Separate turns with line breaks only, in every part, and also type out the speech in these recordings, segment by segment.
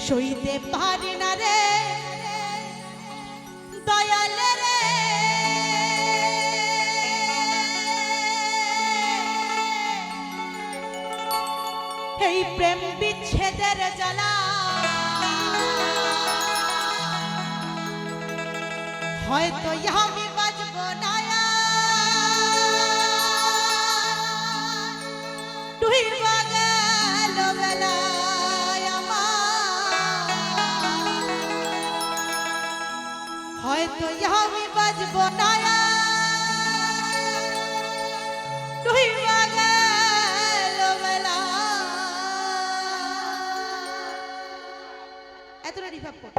সইতে পারি না রে দয়াল রে, এই প্রেম বিচ্ছেদের জ্বালা, হয়তো আমি বাঁচব না ডুইবা গেল বেলায় আমার, হয়তো আমি বাঁচব না ডুইবা গেল বেলায়। এতটা রিভাব কর।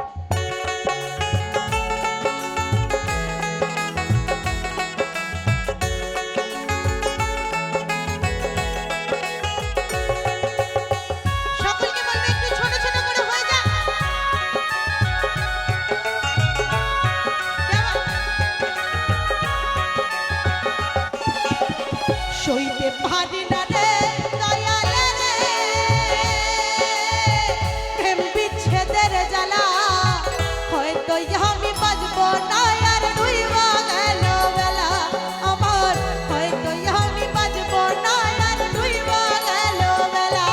সইতে পারি না রে দয়াল রে প্রেম বিচ্ছেদের জ্বালা, হয়তো আমি বাঁচব না আর ডুইবা গেল বেলা আমার, হয়তো আমি বাঁচব না আর ডুইবা গেল বেলা।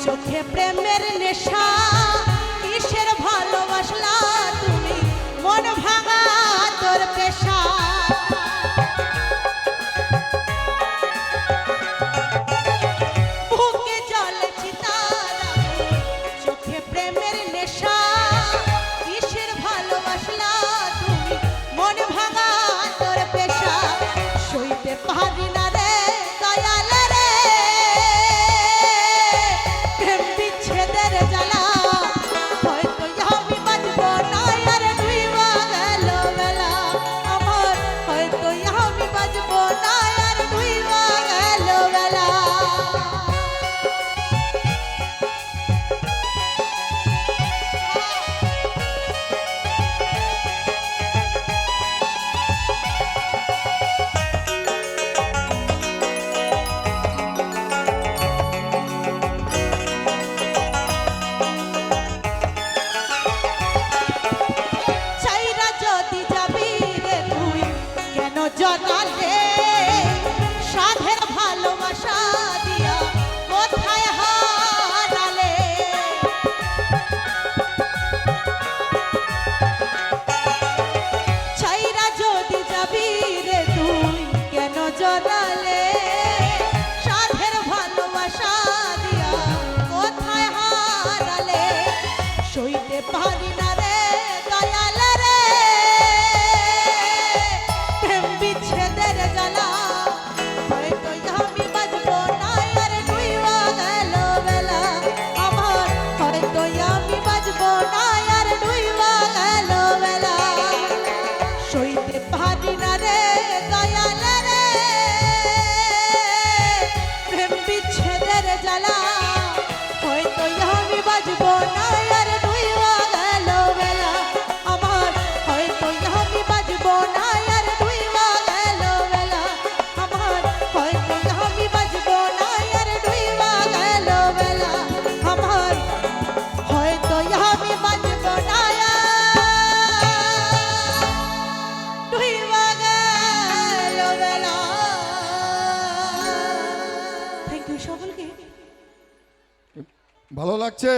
চোখে প্রেমের নেশা, কিসের ভালোবাসলা তুমি, মন ভাঙা তোর পেশা। বুকে জলে চিতার আগুন, চোখে প্রেমের নেশা, কিসের ভালোবাসলা তুমি, মন ভাঙা তোর পেশা। সইতে পারি না রে দয়াল রে প্রেম বিচ্ছেদের জ্বালা, হয়তো আমি বাঁচব না আর ডুইবা গেল বেলা আমার, হয়তো আমি বাঁচব না আর ডুইবা গেল বেলা। জনালে সাধের ভালোবাসা দিয়া কোথায় হারালে, ছাইরা যদি যাবি রে তুই কেন জনালে, সাধের ভালোবাসা দিয়া কোথায় হারালে। সইতে পারি না রে দয়াল রে প্রেম বিচ্ছেদের জ্বালা, হয়তো আমি বাঁচব না আর ডুইবা গেল বেলা আমার, হয়তো আমি বাঁচব না আর ডুইবা গেল বেলা। সইতে পারি না রে দয়াল রে প্রেম বিচ্ছেদের জ্বালা, হয়তো আমি বাঁচব না আর ডুইবা গেল বেলা আমার, হয়তো আমি বাঁচব না আর ডুইবা গেল বেলা আমার, হয়তো আমি বাঁচব না আর ডুইবা গেল বেলা আমার, হয়তো আমি বাঁচব না ডুইবা গেল বেলা। থ্যাংক ইউ সকলকে।
ভালো লাগছে।